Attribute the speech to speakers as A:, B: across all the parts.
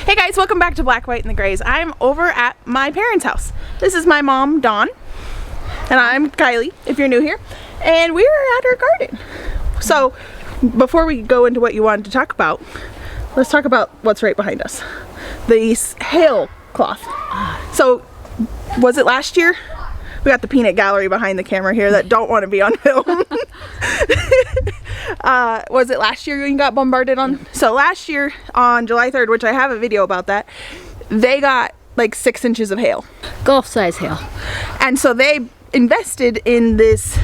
A: Hey guys, welcome back to Black, White, and the Grays. I'm over at my parents' house. This is my mom, Dawn, and I'm Kylie, if you're new here, and we are at her garden. So, before we go into what you wanted to talk about, let's talk about what's right behind us. The hail cloth. So, was it last year? We got the peanut gallery behind the camera here that don't want to be on film. Was it last year you got bombarded on? Yeah. So last year on July 3rd, which I have a video about that, they got like 6 inches of hail.
B: Golf size hail.
A: And so they invested in this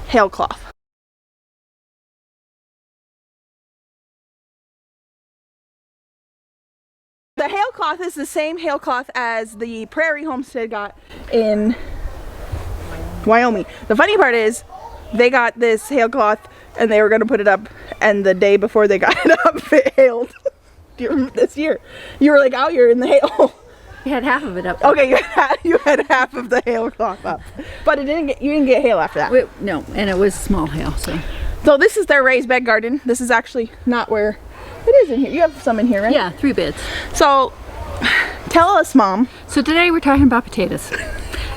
A: hail cloth. The hail cloth is the same hail cloth as the Prairie Homestead got in Wyoming. The funny part is they got this hail cloth and they were going to put it up, and the day before they got it up, it hailed. Do you remember this year? You were like out here in the hail.
B: You had half of it up.
A: Okay, you had half of the hail cloth up, but you didn't get hail after that.
B: No, and it was small hail.
A: So this is their raised bed garden. This is actually not where it is in here. You have some in here, right?
B: Yeah, 3 beds.
A: So tell us, Mom.
B: So today we're talking about potatoes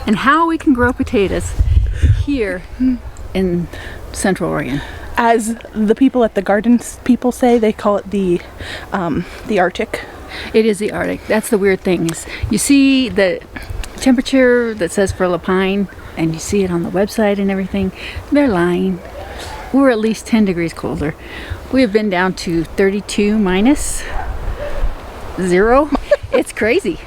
B: and how we can grow potatoes here in Central Oregon.
A: As the people at the gardens people say, they call it the Arctic.
B: It is the Arctic. That's the weird thing is you see the temperature that says for Lapine and you see it on the website and everything. They're lying. We're at least 10 degrees colder. We have been down to 32 minus 0. It's crazy.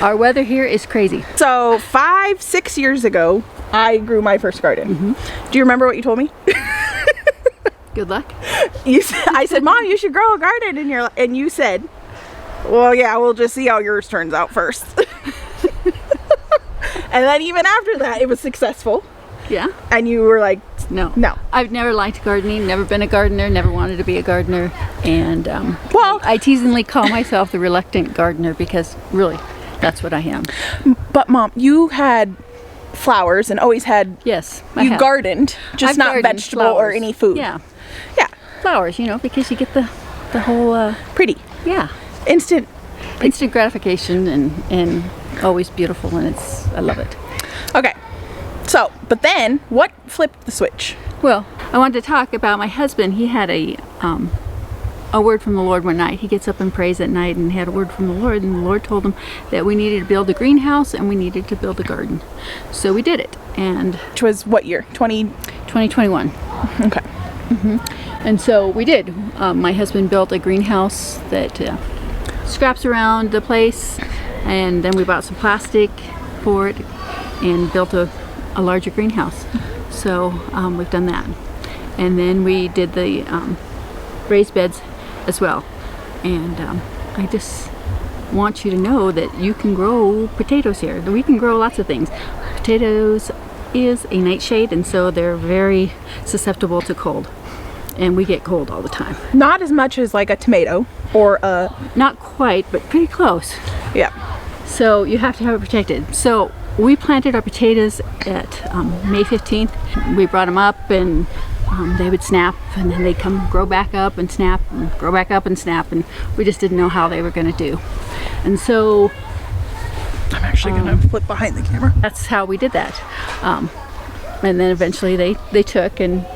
B: Our weather here is crazy.
A: So 5-6 years ago, I grew my first garden. Do you remember what you told me?
B: Good luck.
A: I said, Mom, you should grow a garden, and you said, well, yeah, we'll just see how yours turns out first. And then even after that, it was successful.
B: Yeah.
A: And you were like,
B: no.
A: I've
B: never liked gardening, never been a gardener, never wanted to be a gardener, and
A: well,
B: I teasingly call myself the reluctant gardener because really, that's what I am.
A: But Mom, you had flowers and always had.
B: Yes,
A: you gardened, just not vegetable
B: flowers.
A: Or any food.
B: Yeah,
A: flowers.
B: Because you get the whole
A: pretty.
B: Yeah, instant gratification and always beautiful, and I love it.
A: Okay, so but then what flipped the switch?
B: Well, I wanted to talk about my husband. He had a word from the Lord one night. He gets up and prays at night and had a word from the Lord, and the Lord told him that we needed to build a greenhouse and we needed to build a garden. So we did it. And
A: which was what year?
B: 2021.
A: Okay.
B: And so we did. My husband built a greenhouse that scraps around the place, and then we bought some plastic for it and built a larger greenhouse. So we've done that. And then we did the raised beds as well, and I just want you to know that you can grow potatoes here. We can grow lots of things. Potatoes is a nightshade, and so they're very susceptible to cold, and we get cold all the time.
A: Not as much as like a tomato or a...
B: Not quite, but pretty close.
A: Yeah.
B: So you have to have it protected. So we planted our potatoes at May 15th. We brought them up, and they would snap, and then they'd come grow back up and snap and grow back up and snap, and we just didn't know how they were going to do. And so
A: I'm actually going to flip behind the camera.
B: That's how we did that. And then eventually they took and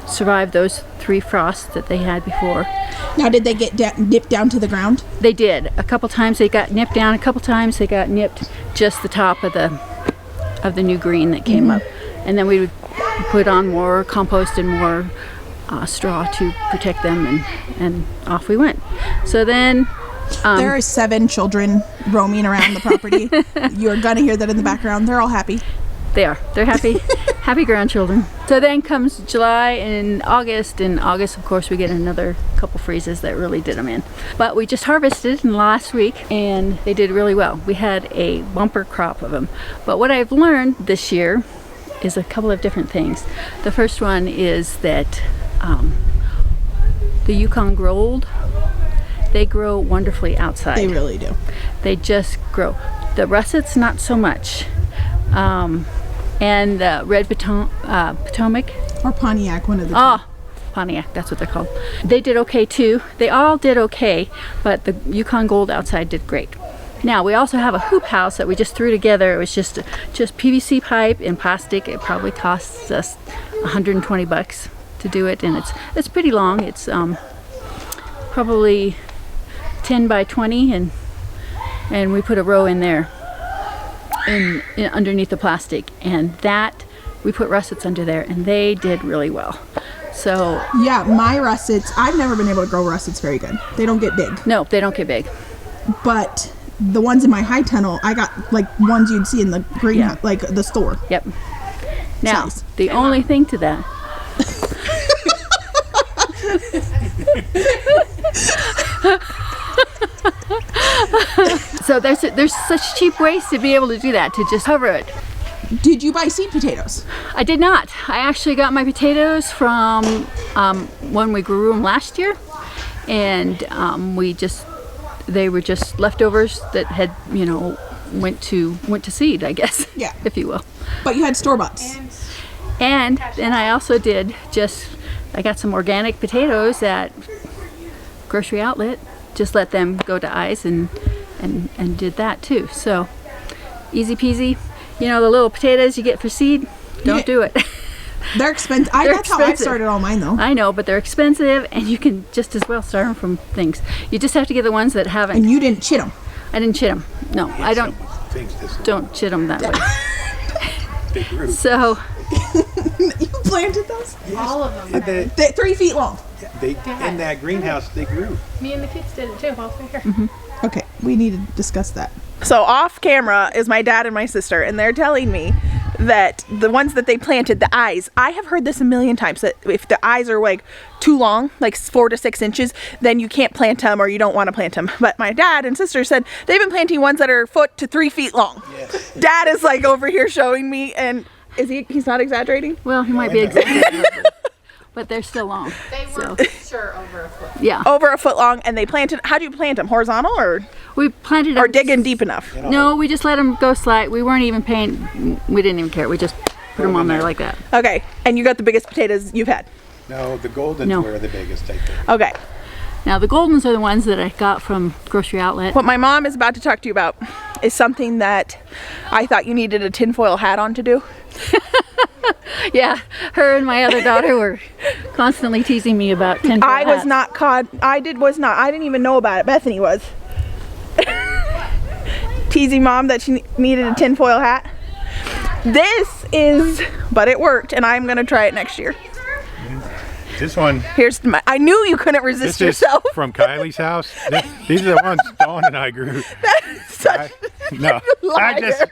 B: survived those 3 frosts that they had before.
A: Now, did they get nipped down to the ground?
B: They did. A couple times they got nipped down. A couple times they got nipped just the top of the new green that came up, and then we would put on more compost and more straw to protect them, and off we went. So then
A: there are 7 children roaming around the property. You're gonna hear that in the background. They're all happy.
B: They are. They're happy. Happy grandchildren. So then comes July and August. In August, of course, we get another couple freezes that really did them in. But we just harvested in the last week, and they did really well. We had a bumper crop of them. But what I've learned this year is a couple of different things. The first one is that the Yukon Gold, they grow wonderfully outside.
A: They really do.
B: They just grow. The russets, not so much. And Red Potomac.
A: Or Pontiac, one of the two.
B: Oh, Pontiac, that's what they're called. They did okay too. They all did okay, but the Yukon Gold outside did great. Now we also have a hoop house that we just threw together. It was just PVC pipe and plastic. It probably costs us 120 bucks to do it, and it's pretty long. It's probably 10 by 20, and we put a row in there in underneath the plastic, and that we put russets under there, and they did really well. So
A: yeah, my russets, I've never been able to grow russets very good. They don't get big.
B: No, they don't get big.
A: But the ones in my high tunnel, I got like ones you'd see in the green, like the store.
B: Yep. Now,
A: size.
B: the only thing to that. So there's such cheap ways to be able to do that, to just cover it.
A: Did you buy seed potatoes?
B: I did not. I actually got my potatoes from when we grew them last year, and they were just leftovers that had, you know, went to seed, I guess.
A: Yeah.
B: If you will.
A: But you had store-boughts.
B: And then I also did I got some organic potatoes at grocery outlet. Just let them go to ice and did that too. So easy peasy. You know, the little potatoes you get for seed, don't do it.
A: They're expensive. That's how I started all mine though.
B: I know, but they're expensive, and you can just as well start them from things. You just have to get the ones that haven't.
A: And you didn't chit them.
B: I didn't chit them. No, I don't chit them that way.
C: They grew.
B: So
A: You planted those?
C: Yes.
D: All of them.
A: They're 3 feet long.
C: They in that greenhouse they grew.
D: Me and the kids did it too, all three here.
A: Okay, we need to discuss that. So off camera is my dad and my sister, and they're telling me that the ones that they planted, the eyes, I have heard this a million times, that if the eyes are like too long, like 4 to 6 inches, then you can't plant them or you don't want to plant them. But my dad and sister said they've been planting ones that are 4 to 3 feet long. Yes. Dad is like over here showing me, and he's not exaggerating?
B: well, he might be exaggerating, but they're still long.
D: They were
B: So
D: sure over a foot.
B: yeah,
A: Over a foot long, and they planted, how do you plant them? Horizontal or
B: we planted them.
A: digging deep enough?
B: No, we just let them go slide. We weren't even paying. We didn't even care. We just put them on there like that.
A: Okay, and you got the biggest potatoes you've had?
C: No, the Goldens
B: No.
C: were the biggest, I think.
A: Okay.
B: Now the Goldens are the ones that I got from grocery outlet.
A: What my mom is about to talk to you about is something that I thought you needed a tinfoil hat on to do.
B: Yeah, her and my other daughter were constantly teasing me about tinfoil
A: I was
B: hats.
A: not caught. I didn't even know about it. Bethany was. Teasing mom that she needed a tinfoil hat. But it worked, and I'm gonna try it next year.
C: This one,
A: I knew you couldn't resist
C: this is
A: yourself.
C: from Kylie's house. These are the ones Dawn and I grew.
A: Such
C: No, I just.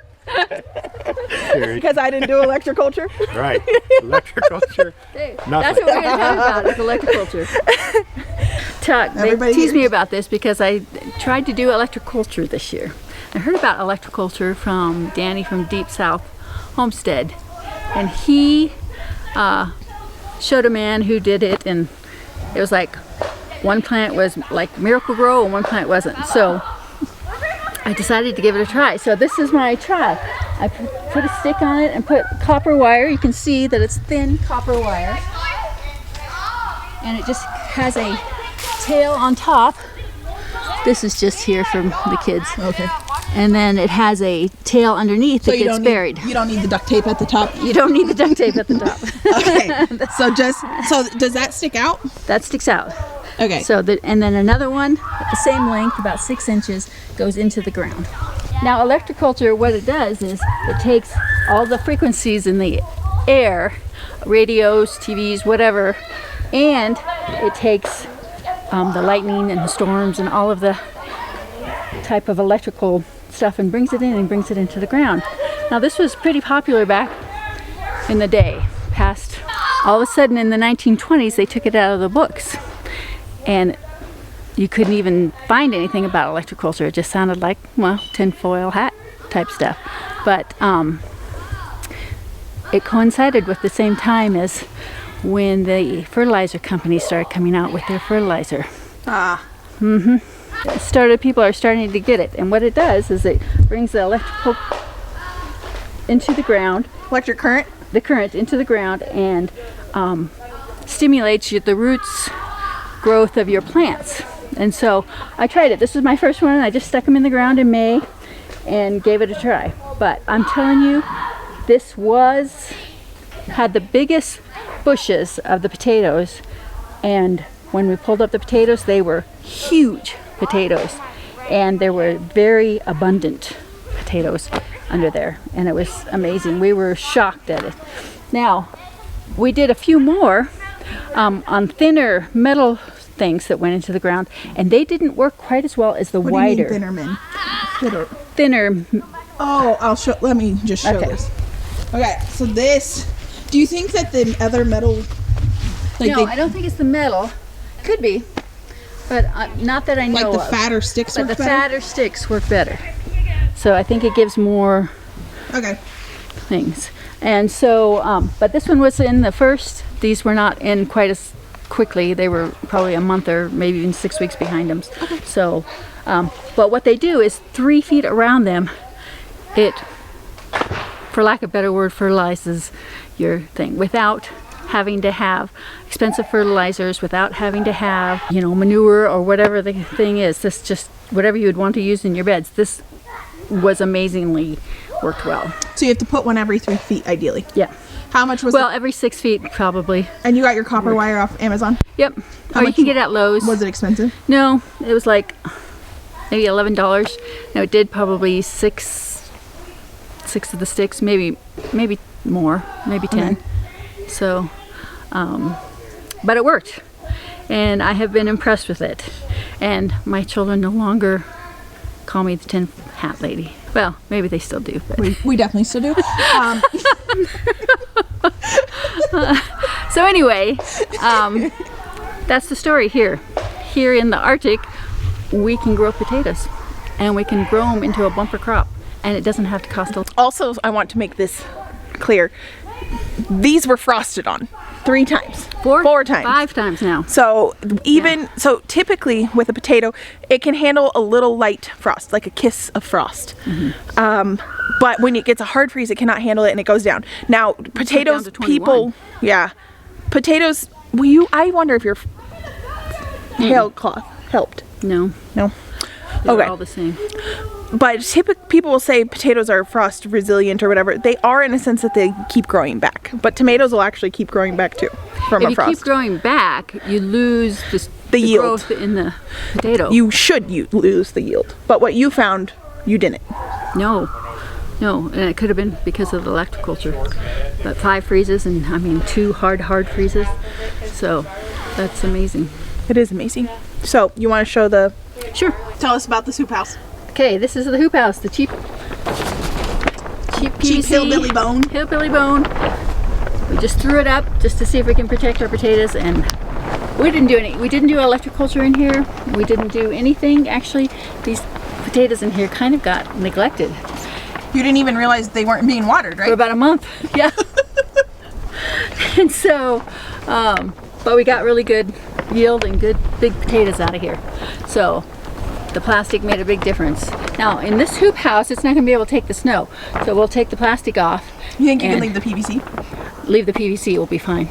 C: Here,
A: because I didn't do electroculture.
C: right, electroculture.
B: Hey,
C: Nothing.
B: that's what we're going to talk about, is electroculture. Chuck, they
A: Everybody
B: teased
A: here.
B: me about this because I tried to do electroculture this year. I heard about electroculture from Danny from Deep South Homestead, and he showed a man who did it, and it was like one plant was like Miracle Grow and one plant wasn't. So I decided to give it a try. So this is my try. I put a stick on it and put copper wire. You can see that it's thin copper wire. And it just has a tail on top. This is just here from the kids.
A: Okay.
B: And then it has a tail underneath that gets buried.
A: You don't need the duct tape at the top.
B: You don't need the duct tape at the top.
A: Okay. So does that stick out?
B: That sticks out.
A: Okay.
B: So and then another one, the same length, about 6 inches, goes into the ground. Now electroculture, what it does is it takes all the frequencies in the air, radios, TVs, whatever, and it takes the lightning and the storms and all of the type of electrical stuff and brings it in and brings it into the ground. Now this was pretty popular back in the day. All of a sudden in the 1920s they took it out of the books. And you couldn't even find anything about electroculture. It just sounded like, well, tinfoil hat type stuff. But it coincided with the same time as when the fertilizer companies started coming out with their fertilizer. People are starting to get it. And what it does is it brings the electrical into the ground.
A: Electric current?
B: The current into the ground and stimulates the roots growth of your plants. And so I tried it. This is my first one. I just stuck them in the ground in May and gave it a try. But I'm telling you, this had the biggest bushes of the potatoes, and when we pulled up the potatoes, they were huge potatoes, and there were very abundant potatoes under there, and it was amazing. We were shocked at it. Now, we did a few more on thinner metal things that went into the ground, and they didn't work quite as well as the
A: What
B: wider.
A: do you mean thinner?
B: Thinner.
A: Oh, I'll show. Let me just show
B: Okay.
A: this. Okay, so this. Do you think that the other metal?
B: No, I don't think it's the metal. Could be, but not that I know
A: Like the
B: of.
A: fatter sticks
B: But
A: work
B: the
A: better?
B: fatter sticks work better. So I think it gives more
A: Okay.
B: things. And so, but this one was in the first. These were not in quite as quickly. They were probably a month or maybe even 6 weeks behind them. So, but what they do is 3 feet around them, it, for lack of a better word, fertilizes your thing without having to have expensive fertilizers, without having to have, manure or whatever the thing is. This just, whatever you would want to use in your beds. This was amazingly worked well.
A: So you have to put one every 3 feet, ideally.
B: Yeah.
A: How much was
B: Well,
A: it?
B: every 6 feet probably.
A: And you got your copper wire off Amazon?
B: Yep. Or you
A: much
B: can get it at Lowe's.
A: Was it expensive?
B: No, it was like maybe $11. No, it did probably six of the sticks, maybe more, maybe 10.
A: Okay.
B: So, but it worked, and I have been impressed with it. And my children no longer call me the tin hat lady. Well, maybe they still do, but
A: We definitely still do.
B: so anyway, that's the story here. Here in the Arctic, we can grow potatoes, and we can grow them into a bumper crop, and it doesn't have to cost a.
A: Also, I want to make this clear. These were frosted on 3 times. 4 times.
B: 5 times now.
A: So so typically with a potato, it can handle a little light frost, like a kiss of frost. But when it gets a hard freeze, it cannot handle it and it goes down. Now potatoes,
B: down to 21.
A: potatoes. I wonder if your hailcloth helped.
B: No,
A: No.
B: they're
A: Okay.
B: all the same.
A: But people will say potatoes are frost resilient or whatever. They are in a sense that they keep growing back. But tomatoes will actually keep growing back too from
B: If
A: a
B: you
A: frost.
B: keep growing back, you lose
A: The yield.
B: growth in the potato.
A: You lose the yield. But what you found, you didn't.
B: No, and it could have been because of the electroculture. But 5 freezes, and 2 hard freezes. So that's amazing.
A: It is amazing. So you want to show
B: Sure.
A: tell us about the soup house.
B: Okay, this is the hoop house, the cheap PVC
A: hillbilly bone.
B: Hillbilly bone. We just threw it up just to see if we can protect our potatoes, and we didn't do any. We didn't do electroculture in here. We didn't do anything. Actually, these potatoes in here kind of got neglected
A: You didn't even realize they weren't being watered,
B: for
A: right?
B: about a month. Yeah. And so, but we got really good yield and good big potatoes out of here. So the plastic made a big difference. Now in this hoop house, it's not going to be able to take the snow, so we'll take the plastic off.
A: You think you can
B: and
A: leave the PVC?
B: Leave the PVC, will be fine.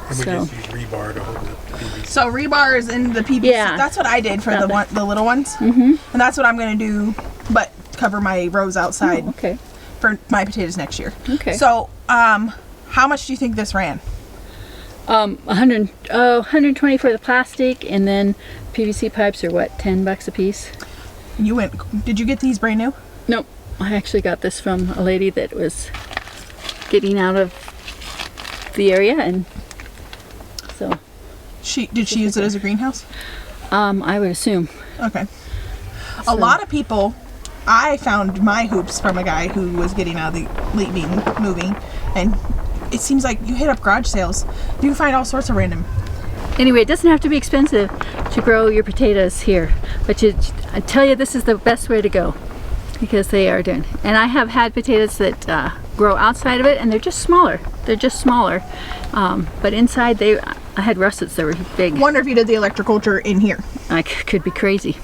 C: And we
B: So
C: just use rebar to hold the PVC.
A: So rebar is in the PVC.
B: Yeah.
A: That's what I did for
B: Found
A: the little ones. Mm-hmm. And that's what I'm going to do, but cover my rows outside
B: okay.
A: for my potatoes next year.
B: Okay.
A: So, how much do you think this ran?
B: 120 for the plastic, and then PVC pipes are what, $10 a piece?
A: Did you get these brand new?
B: Nope. I actually got this from a lady that was getting out of the area, and so
A: Did she use it as a greenhouse?
B: I would assume.
A: Okay. A lot of people, I found my hoops from a guy who was getting out of the moving, and it seems like you hit up garage sales, you can find all sorts of random.
B: Anyway, it doesn't have to be expensive to grow your potatoes here, but I tell you, this is the best way to go because they are doing. And I have had potatoes that grow outside of it, and they're just smaller. But inside I had russets that were big.
A: Wonder if you did the electroculture in here.
B: I could be crazy.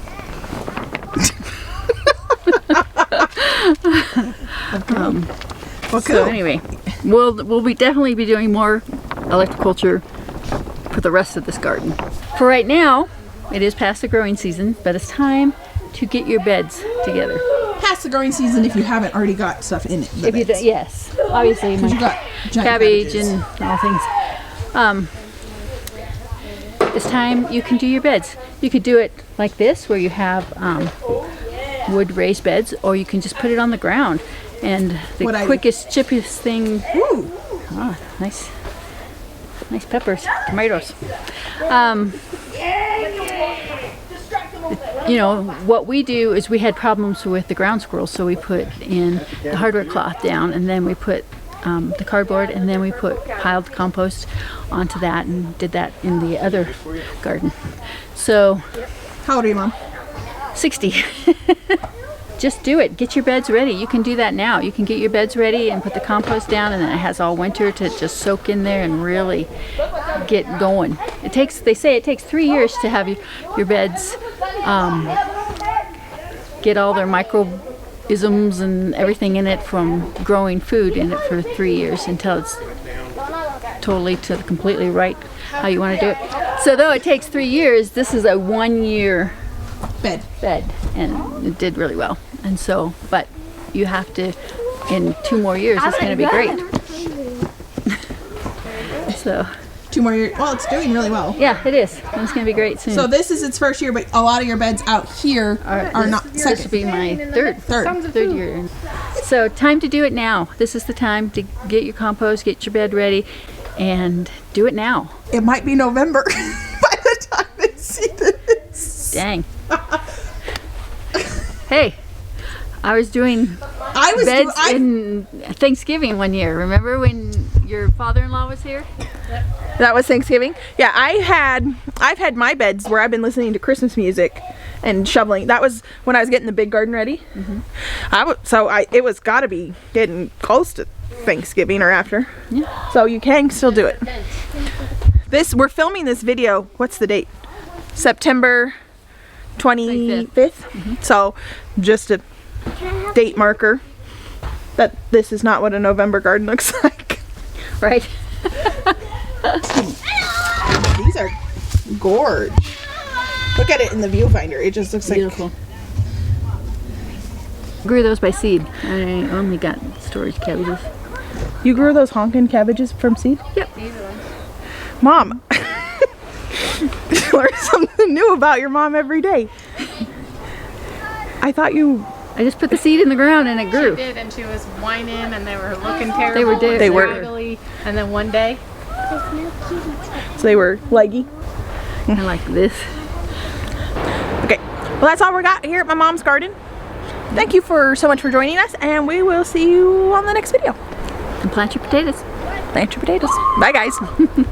A: Well,
B: So anyway, we'll definitely be doing more electroculture for the rest of this garden. For right now, it is past the growing season, but it's time to get your beds together.
A: Past the growing season if you haven't already got stuff in it.
B: If you don't, yes, obviously my
A: you got giant
B: cabbage
A: cabbages.
B: and all things. It's time you can do your beds. You could do it like this, where you have wood raised beds, or you can just put it on the ground. And the
A: What I do.
B: quickest, chippiest thing.
A: Ooh.
B: Oh, nice peppers, tomatoes. You know, what we do is we had problems with the ground squirrels, so we put in the hardware cloth down, and then we put the cardboard, and then we put piled compost onto that, and did that in the other garden. So,
A: How old are you, Mom?
B: 60. Just do it. Get your beds ready. You can do that now. You can get your beds ready and put the compost down, and then it has all winter to just soak in there and really get going. They say it takes 3 years to have your beds get all their microisms and everything in it from growing food in it for 3 years until it's totally to completely right how you want to do it. So though it takes 3 years, this is a 1 year
A: Bed.
B: and it did really well. And so, but you have to, in 2 more years, it's going to be great. So,
A: 2 more years. Well, it's doing really well.
B: yeah, it is. And it's going to be great soon.
A: So this is its first year, but a lot of your beds out here are not
B: This will
A: second.
B: be my third
A: Third.
B: year. So time to do it now. This is the time to get your compost, get your bed ready, and do it now.
A: It might be November by the time they see this.
B: Dang. Hey, I was doing
A: I was
B: beds
A: doing.
B: in Thanksgiving one year. Remember when your father-in-law was here?
A: That was Thanksgiving. Yeah, I've had my beds where I've been listening to Christmas music and shoveling. That was when I was getting the big garden ready. It was got to be getting close to Thanksgiving or after.
B: Yeah.
A: So you can still do it. We're filming this video. What's the date? September 25th. So just a date marker that this is not what a November garden looks like.
B: Right?
A: These are gorge. Look at it in the viewfinder. It just looks
B: Beautiful. Grew those by seed. I only got storage cabbages.
A: like. You grew those honkin' cabbages from seed?
B: Yep.
A: Mom. Learn something new about your mom every day. I thought you.
B: I just put the seed in the ground and it grew.
D: She did, and she was whining, and they were looking terrible.
B: They were
D: and
A: They were.
D: scraggly, and then one day,
A: So they were leggy.
B: I like this.
A: Okay. Well, that's all we got here at my mom's garden. Thank you so much for joining us, and we will see you on the next video.
B: And plant your potatoes.
A: Plant your potatoes. Bye, guys.